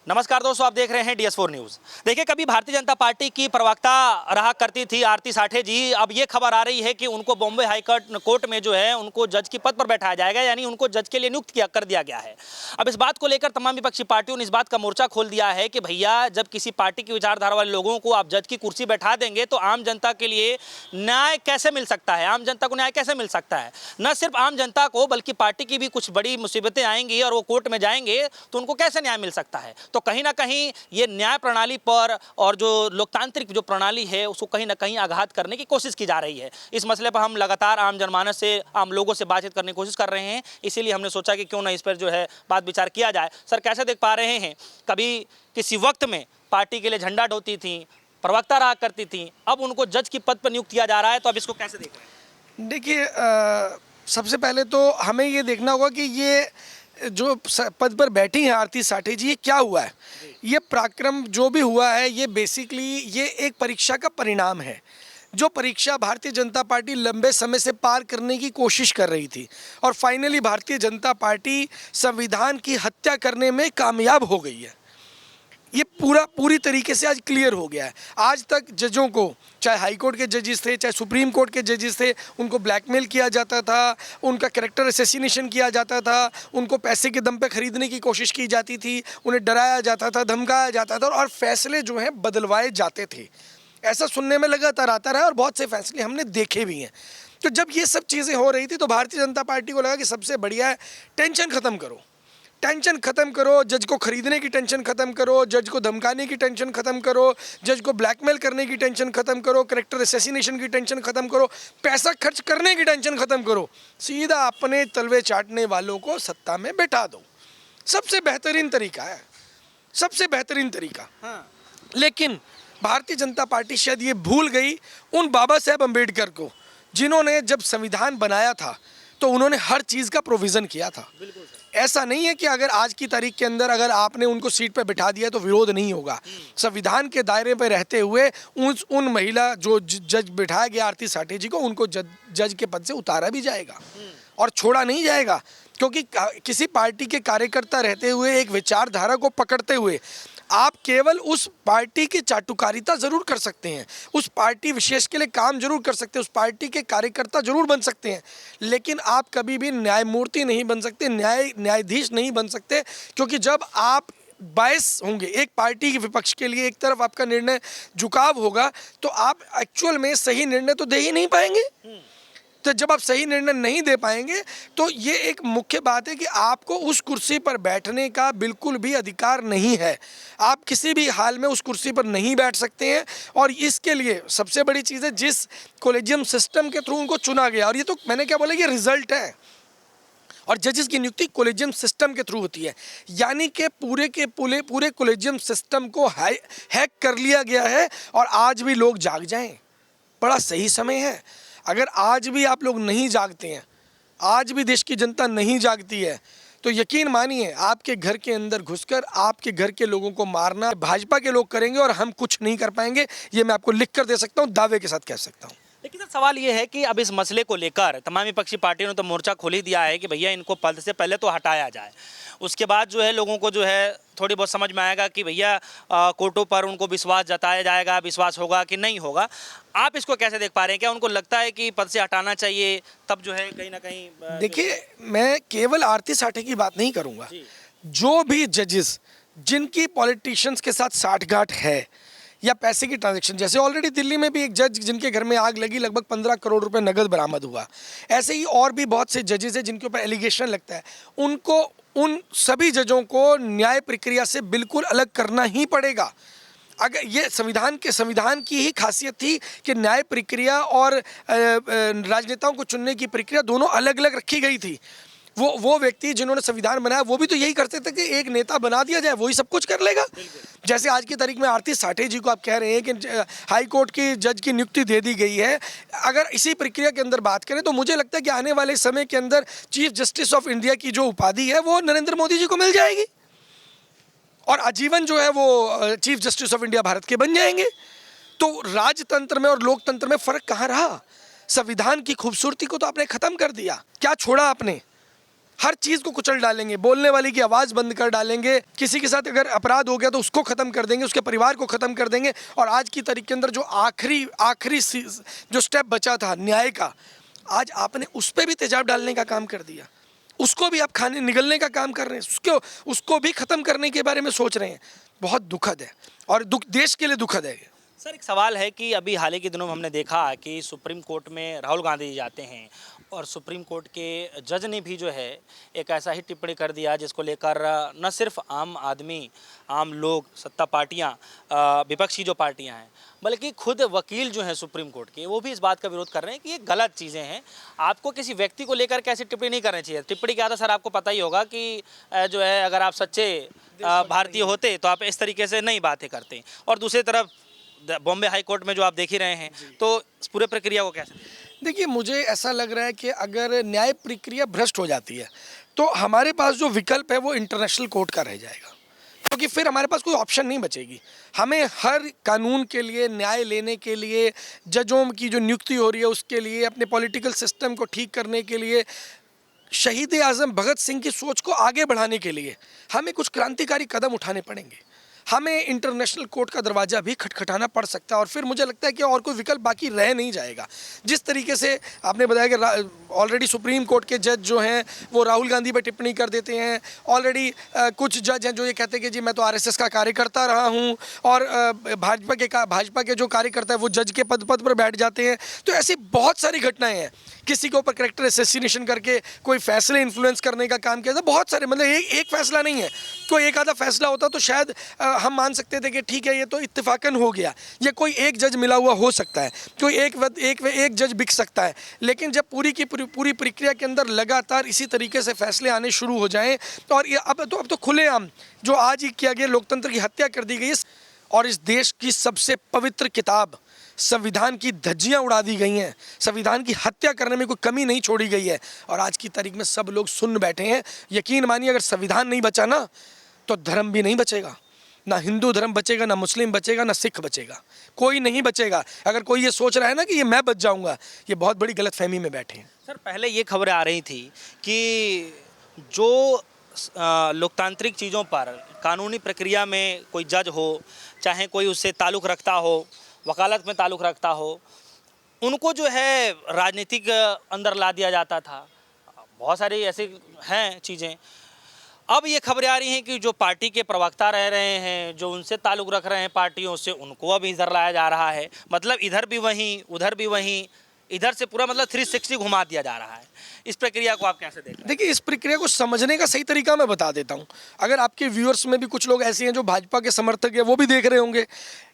नमस्कार दोस्तों, आप देख रहे हैं DS4 न्यूज़। देखिए, कभी भारतीय जनता पार्टी की प्रवक्ता रहा करती थी आरती साठे जी। अब ये खबर आ रही है कि उनको बॉम्बे हाई कोर्ट में जो है उनको जज के पद पर बैठाया जाएगा, यानी उनको जज के लिए नियुक्त कर दिया गया है। अब इस बात को लेकर तमाम विपक्षी पार्टियों ने इस बात का मोर्चा खोल दिया है कि भैया, जब किसी पार्टी की विचारधारा वाले लोगों को आप जज की कुर्सी बैठा देंगे तो आम जनता के लिए न्याय कैसे मिल सकता है, आम जनता को न्याय कैसे मिल सकता है। न सिर्फ आम जनता को बल्कि पार्टी की भी कुछ बड़ी मुसीबतें आएंगी और वो कोर्ट में जाएंगे तो उनको कैसे न्याय मिल सकता है। तो कहीं ना कहीं ये न्याय प्रणाली पर और जो लोकतांत्रिक जो प्रणाली है उसको कहीं ना कहीं आघात करने की कोशिश की जा रही है। इस मसले पर हम लगातार आम जनमानस से, आम लोगों से बातचीत करने की कोशिश कर रहे हैं, इसीलिए हमने सोचा कि क्यों ना इस पर जो है बात विचार किया जाए। सर, कैसे देख पा रहे हैं, कभी किसी वक्त में पार्टी के लिए झंडा ढोती थी, प्रवक्ता रहा करती थी, अब उनको जज की पद पर नियुक्त किया जा रहा है, तो अब इसको कैसे देख रहे हैं? देखिए, सबसे पहले तो हमें ये देखना होगा कि ये जो पद पर बैठी हैं आरती साठे जी, ये क्या हुआ है। ये पराक्रम जो भी हुआ है, ये बेसिकली ये एक परीक्षा का परिणाम है। जो परीक्षा भारतीय जनता पार्टी लंबे समय से पार करने की कोशिश कर रही थी और फाइनली भारतीय जनता पार्टी संविधान की हत्या करने में कामयाब हो गई है। ये पूरी तरीके से आज क्लियर हो गया है। आज तक जजों को, चाहे हाई कोर्ट के जजेस थे, चाहे सुप्रीम कोर्ट के जजेस थे, उनको ब्लैकमेल किया जाता था, उनका कैरेक्टर असैसिनेशन किया जाता था, उनको पैसे के दम पे खरीदने की कोशिश की जाती थी, उन्हें डराया जाता था, धमकाया जाता था और फैसले जो हैं बदलवाए जाते थे। ऐसा सुनने में लगातार आता रहा और बहुत से फैसले हमने देखे भी हैं। तो जब ये सब चीज़ें हो रही थी तो भारतीय जनता पार्टी को लगा कि सबसे बढ़िया है टेंशन ख़त्म करो, टेंशन ख़त्म करो, जज को खरीदने की टेंशन ख़त्म करो, जज को धमकाने की टेंशन ख़त्म करो, जज को ब्लैकमेल करने की टेंशन ख़त्म करो, कैरेक्टर असैसिनेशन की टेंशन ख़त्म करो, पैसा खर्च करने की टेंशन ख़त्म करो, सीधा अपने तलवे चाटने वालों को सत्ता में बैठा दो। सबसे बेहतरीन तरीका है, सबसे बेहतरीन तरीका। लेकिन भारतीय जनता पार्टी शायद ये भूल गई उन बाबा साहेब अम्बेडकर को, जिन्होंने जब संविधान बनाया था तो उन्होंने हर चीज़ का प्रोविज़न किया था। ऐसा नहीं है कि अगर आज की तारीख के अंदर अगर आपने उनको सीट पर बिठा दिया तो विरोध नहीं होगा। संविधान के दायरे पर रहते हुए उन महिला जो जज बिठाया गया आरती साठे जी को, उनको जज के पद से उतारा भी जाएगा और छोड़ा नहीं जाएगा। क्योंकि किसी पार्टी के कार्यकर्ता रहते हुए, एक विचारधारा को पकड़ते हुए आप केवल उस पार्टी की चाटुकारिता ज़रूर कर सकते हैं, उस पार्टी विशेष के लिए काम जरूर कर सकते हैं, उस पार्टी के कार्यकर्ता जरूर बन सकते हैं, लेकिन आप कभी भी न्यायमूर्ति नहीं बन सकते, न्यायाधीश नहीं बन सकते। क्योंकि जब आप बायस होंगे एक पार्टी के विपक्ष के लिए, एक तरफ आपका निर्णय झुकाव होगा, तो आप एक्चुअल में सही निर्णय तो दे ही नहीं पाएंगे। तो जब आप सही निर्णय नहीं दे पाएंगे तो ये एक मुख्य बात है कि आपको उस कुर्सी पर बैठने का बिल्कुल भी अधिकार नहीं है। आप किसी भी हाल में उस कुर्सी पर नहीं बैठ सकते हैं। और इसके लिए सबसे बड़ी चीज़ है, जिस कॉलेजियम सिस्टम के थ्रू उनको चुना गया, और ये तो मैंने क्या बोला, ये रिजल्ट है। और जजेस की नियुक्ति कॉलेजियम सिस्टम के थ्रू होती है, यानी कि पूरे कॉलेजियम सिस्टम को हैक कर लिया गया है। और आज भी लोग जाग जाएं, बड़ा सही समय है। अगर आज भी आप लोग नहीं जागते हैं, आज भी देश की जनता नहीं जागती है, तो यकीन मानिए आपके घर के अंदर घुसकर आपके घर के लोगों को मारना भाजपा के लोग करेंगे और हम कुछ नहीं कर पाएंगे। ये मैं आपको लिख कर दे सकता हूँ, दावे के साथ कह सकता हूँ। लेकिन सर, सवाल ये है कि अब इस मसले को लेकर तमाम विपक्षी पार्टियों ने तो मोर्चा खोल ही दिया है कि भैया इनको पद से पहले तो हटाया जाए, उसके बाद जो है लोगों को जो है थोड़ी बहुत समझ में आएगा कि भैया कोर्टों पर उनको विश्वास जताया जाएगा, विश्वास होगा कि नहीं होगा। आप इसको कैसे देख पा रहे हैं? क्या उनको लगता है कि पद से हटाना चाहिए, तब जो है कहीं ना कहीं? देखिए, मैं केवल आरती साठे की बात नहीं करूँगा, जो भी जजेस जिनकी पॉलिटिशियंस के साथ साठगांठ है या पैसे की ट्रांजैक्शन, जैसे ऑलरेडी दिल्ली में भी एक जज जिनके घर में आग लगी, लगभग 15 करोड़ रुपए नगद बरामद हुआ, ऐसे ही और भी बहुत से जजेस हैं जिनके ऊपर एलिगेशन लगता है। उनको, उन सभी जजों को न्याय प्रक्रिया से बिल्कुल अलग करना ही पड़ेगा। अगर ये संविधान की ही खासियत थी कि न्याय प्रक्रिया और राजनेताओं को चुनने की प्रक्रिया दोनों अलग अलग रखी गई थी। वो व्यक्ति जिन्होंने संविधान बनाया वो भी तो यही करते थे कि एक नेता बना दिया जाए, वही सब कुछ कर लेगा। जैसे आज की तारीख में आरती साठे जी को आप कह रहे हैं कि हाई कोर्ट की जज की नियुक्ति दे दी गई है। अगर इसी प्रक्रिया के अंदर बात करें तो मुझे लगता है कि आने वाले समय के अंदर चीफ जस्टिस ऑफ इंडिया की जो उपाधि है वो नरेंद्र मोदी जी को मिल जाएगी और आजीवन जो है वो chief justice of India Bharat के बन जाएंगे। तो राजतंत्र में और लोकतंत्र में फर्क कहाँ रहा? संविधान की खूबसूरती को तो आपने खत्म कर दिया। क्या छोड़ा आपने? हर चीज़ को कुचल डालेंगे, बोलने वाले की आवाज़ बंद कर डालेंगे, किसी के साथ अगर अपराध हो गया तो उसको ख़त्म कर देंगे, उसके परिवार को ख़त्म कर देंगे। और आज की तारीख के अंदर जो आखिरी जो स्टेप बचा था न्याय का, आज आपने उस पर भी तेजाब डालने का काम कर दिया, उसको भी आप खाने निगलने का काम कर रहे हैं, उसको भी ख़त्म करने के बारे में सोच रहे हैं। बहुत दुखद है और देश के लिए दुखद है। सर एक सवाल है कि अभी हाल ही के दिनों में हमने देखा कि सुप्रीम कोर्ट में राहुल गांधी जी जाते हैं और सुप्रीम कोर्ट के जज ने भी जो है एक ऐसा ही टिप्पणी कर दिया जिसको लेकर न सिर्फ आम आदमी, आम लोग, सत्ता पार्टियां, विपक्षी जो पार्टियां हैं, बल्कि खुद वकील जो हैं सुप्रीम कोर्ट के, वो भी इस बात का विरोध कर रहे हैं कि ये गलत चीज़ें हैं। आपको किसी व्यक्ति को लेकर कैसी टिप्पणी नहीं करनी चाहिए। टिप्पणी क्या था सर, आपको पता ही होगा कि जो है अगर आप सच्चे भारतीय होते तो आप इस तरीके से नहीं बातें करते। और दूसरी तरफ बॉम्बे हाई कोर्ट में जो आप देख ही रहे हैं, तो इस पूरे प्रक्रिया को कैसे देखिए, मुझे ऐसा लग रहा है कि अगर न्याय प्रक्रिया भ्रष्ट हो जाती है तो हमारे पास जो विकल्प है वो इंटरनेशनल कोर्ट का रह जाएगा, क्योंकि फिर हमारे पास कोई ऑप्शन नहीं बचेगी। हमें हर कानून के लिए, न्याय लेने के लिए, जजों की जो नियुक्ति हो रही है उसके लिए, अपने पॉलिटिकल सिस्टम को ठीक करने के लिए, शहीद आज़म भगत सिंह की सोच को आगे बढ़ाने के लिए हमें कुछ क्रांतिकारी कदम उठाने पड़ेंगे। हमें इंटरनेशनल कोर्ट का दरवाज़ा भी खटखटाना पड़ सकता है और फिर मुझे लगता है कि और कोई विकल्प बाकी रह नहीं जाएगा। जिस तरीके से आपने बताया कि ऑलरेडी सुप्रीम कोर्ट के जज जो हैं वो राहुल गांधी पर टिप्पणी कर देते हैं। ऑलरेडी कुछ जज हैं जो ये कहते हैं कि जी मैं तो आरएसएस का कार्यकर्ता रहा हूं, और भाजपा के जो कार्यकर्ता है वो जज के पद पर बैठ जाते हैं। तो ऐसी बहुत सारी घटनाएँ हैं। किसी के ऊपर कैरेक्टर असैसिनेशन करके कोई फैसले इन्फ्लुएंस करने का काम किया था। बहुत सारे, मतलब एक फैसला नहीं है, कोई एक आधा फैसला होता तो शायद हम मान सकते थे कि ठीक है ये तो इत्तेफाकन हो गया, या कोई एक जज मिला हुआ हो सकता है, कोई एक जज बिक सकता है। लेकिन जब पूरी प्रक्रिया के अंदर लगातार इसी तरीके से फैसले आने शुरू हो जाएं, और ये अब तो खुलेआम जो आज ही किया गया, लोकतंत्र की हत्या कर दी गई है और इस देश की सबसे पवित्र किताब संविधान की धज्जियां उड़ा दी गई हैं, संविधान की हत्या करने में कोई कमी नहीं छोड़ी गई है। और आज की तारीख में सब लोग सुन बैठे हैं। यकीन मानिए, अगर संविधान नहीं बचा ना तो धर्म भी नहीं बचेगा, ना हिंदू धर्म बचेगा, ना मुस्लिम बचेगा, ना सिख बचेगा, कोई नहीं बचेगा। अगर कोई ये सोच रहा है ना कि ये मैं बच जाऊंगा, ये बहुत बड़ी गलतफहमी में बैठे हैं। सर पहले ये खबरें आ रही थी कि जो लोकतांत्रिक चीज़ों पर, कानूनी प्रक्रिया में कोई जज हो, चाहे कोई उससे ताल्लुक़ रखता हो, वकालत में ताल्लुक़ रखता हो, उनको जो है राजनीतिक अंदर ला दिया जाता था। बहुत सारी ऐसी हैं चीज़ें। अब ये खबरें आ रही हैं कि जो पार्टी के प्रवक्ता रह रहे हैं, जो उनसे ताल्लुक़ रख रहे हैं पार्टियों से, उनको अब इधर लाया जा रहा है। मतलब इधर भी वहीं, उधर भी वहीं, इधर से पूरा मतलब 360 घुमा दिया जा रहा है। इस प्रक्रिया को आप कैसे देख रहे हैं? देखिए, इस प्रक्रिया को समझने का सही तरीका मैं बता देता हूं। अगर आपके व्यूअर्स में भी कुछ लोग ऐसे हैं जो भाजपा के समर्थक हैं, वो भी देख रहे होंगे।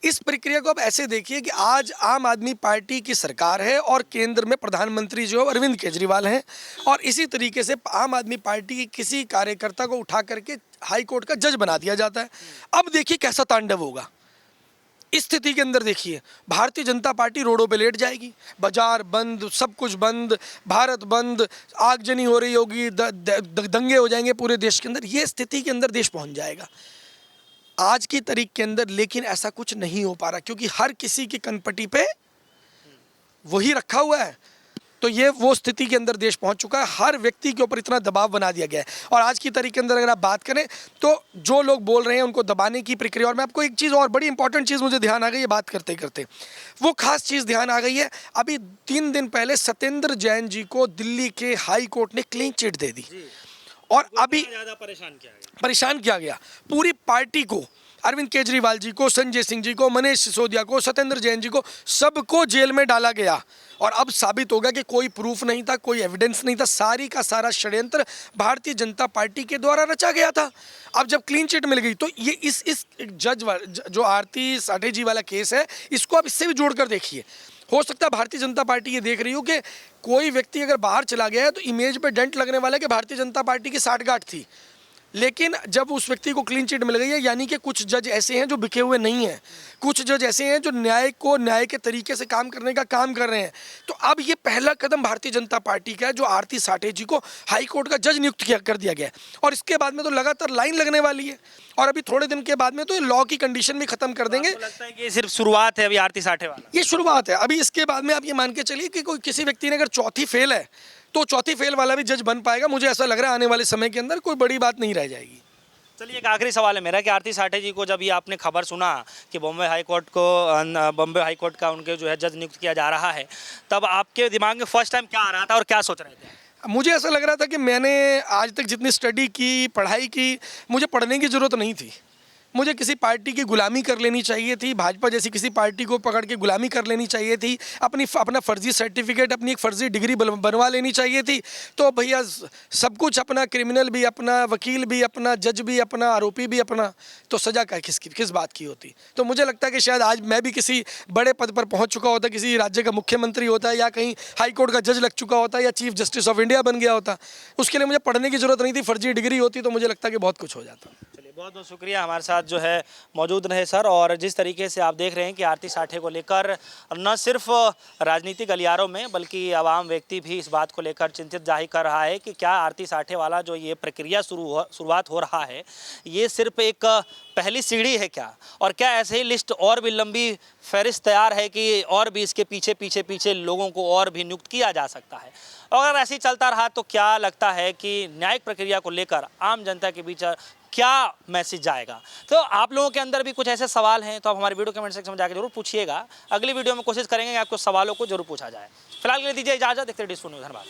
इस प्रक्रिया को आप ऐसे देखिए कि आज आम आदमी पार्टी की सरकार है और केंद्र में प्रधानमंत्री जो अरविंद केजरीवाल हैं, और इसी तरीके से आम आदमी पार्टी की किसी कार्यकर्ता को उठा करके हाई कोर्ट का जज बना दिया जाता है। अब देखिए कैसा तांडव होगा। इस स्थिति के अंदर देखिए, भारतीय जनता पार्टी रोडों पे लेट जाएगी, बाजार बंद, सब कुछ बंद, भारत बंद, आगजनी हो रही होगी, दंगे हो जाएंगे पूरे देश के अंदर। ये स्थिति के अंदर देश पहुंच जाएगा आज की तारीख के अंदर। लेकिन ऐसा कुछ नहीं हो पा रहा, क्योंकि हर किसी की कनपटी पे वही रखा हुआ है। तो ये वो स्थिति के अंदर देश पहुंच चुका है। हर व्यक्ति के ऊपर इतना दबाव बना दिया गया है। और आज की तारीख के अंदर अगर आप बात करें तो जो लोग बोल रहे हैं उनको दबाने की प्रक्रिया, और मैं आपको एक चीज़ और बड़ी इंपॉर्टेंट चीज़ मुझे ध्यान आ गई है बात करते करते, वो खास चीज़ ध्यान आ गई है। अभी 3 दिन पहले सत्येंद्र जैन जी को दिल्ली के हाई कोर्ट ने क्लीन चिट दे दी, और अभी ज़्यादा परेशान किया गया पूरी पार्टी को, अरविंद केजरीवाल जी को, संजय सिंह जी को, मनीष सिसोदिया को, सत्येंद्र जैन जी को, सबको जेल में डाला गया। और अब साबित हो गया कि कोई प्रूफ नहीं था, कोई एविडेंस नहीं था, सारी का सारा षड्यंत्र भारतीय जनता पार्टी के द्वारा रचा गया था। अब जब क्लीन चिट मिल गई तो ये इस जज जो आरती साठे जी वाला केस है, इसको आप इससे भी जोड़कर देखिए। हो सकता है भारतीय जनता पार्टी ये देख रही हो कि कोई व्यक्ति अगर बाहर चला गया है तो इमेज पे डेंट लगने वाला है कि भारतीय जनता पार्टी की साठगांठ थी। लेकिन जब उस व्यक्ति को क्लीन चिट मिल गई है, यानी कि कुछ जज ऐसे हैं जो बिके हुए नहीं हैं, कुछ जज ऐसे हैं जो न्याय के तरीके से काम करने का काम कर रहे हैं। तो अब ये पहला कदम भारतीय जनता पार्टी का है, जो आरती साठे जी को हाई कोर्ट का जज नियुक्त कर दिया गया है। और इसके बाद में तो लगातार लाइन लगने वाली है, और अभी थोड़े दिन के बाद में तो लॉ की कंडीशन भी खत्म कर देंगे। लगता है कि ये सिर्फ शुरुआत है अभी आरती साठे वाला, ये शुरुआत है। अभी इसके बाद में आप ये मान के चलिए कि कोई किसी व्यक्ति ने अगर चौथी फेल है तो चौथी फेल वाला भी जज बन पाएगा। मुझे ऐसा लग रहा है आने वाले समय के अंदर कोई बड़ी बात नहीं रह जाएगी। चलिए एक आखिरी सवाल है मेरा कि आरती साठे जी को जब ये आपने खबर सुना कि बॉम्बे हाई कोर्ट का उनके जो है जज नियुक्त किया जा रहा है, तब आपके दिमाग में फर्स्ट टाइम क्या आ रहा था और क्या सोच रहे थे? मुझे ऐसा लग रहा था कि मैंने आज तक जितनी स्टडी की, पढ़ाई की, मुझे पढ़ने की ज़रूरत नहीं थी। मुझे किसी पार्टी की गुलामी कर लेनी चाहिए थी, भाजपा जैसी किसी पार्टी को पकड़ के गुलामी कर लेनी चाहिए थी, अपना फर्जी सर्टिफिकेट, अपनी एक फर्जी डिग्री बनवा लेनी चाहिए थी। तो भैया सब कुछ अपना, क्रिमिनल भी अपना, वकील भी अपना, जज भी अपना, आरोपी भी अपना, तो सज़ा का किस बात की होती? तो मुझे लगता है कि शायद आज मैं भी किसी बड़े पद पर पहुंच चुका होता, किसी राज्य का मुख्यमंत्री होता, या कहीं हाई कोर्ट का जज लग चुका होता, या चीफ जस्टिस ऑफ इंडिया बन गया होता। उसके लिए मुझे पढ़ने की ज़रूरत नहीं थी, फर्जी डिग्री होती तो मुझे लगता है कि बहुत कुछ हो जाता। चलिए बहुत बहुत शुक्रिया, हमारे साथ जो है मौजूद रहे सर। और जिस तरीके से आप देख रहे हैं कि आरती साठे को लेकर न सिर्फ राजनीतिक गलियारों में बल्कि आवाम व्यक्ति भी इस बात को लेकर चिंतित जाहिर कर रहा है कि क्या आरती साठे वाला जो ये प्रक्रिया शुरुआत हो रहा है, ये सिर्फ एक पहली सीढ़ी है क्या, और क्या ऐसे ही लिस्ट और भी लंबी फहरिस्त तैयार है कि और भी इसके पीछे पीछे पीछे लोगों को और भी नियुक्त किया जा सकता है? अगर ऐसे ही चलता रहा तो क्या लगता है कि न्यायिक प्रक्रिया को लेकर आम जनता के बीच क्या मैसेज जाएगा? तो आप लोगों के अंदर भी कुछ ऐसे सवाल हैं तो आप हमारे वीडियो कमेंट सेक्शन में जाकर जरूर पूछिएगा। अगली वीडियो में कोशिश करेंगे कि आपको सवालों को जरूर पूछा जाए। फिलहाल के लिए दीजिए इजाजत। देखते रहिए DS4 न्यूज़। धन्यवाद।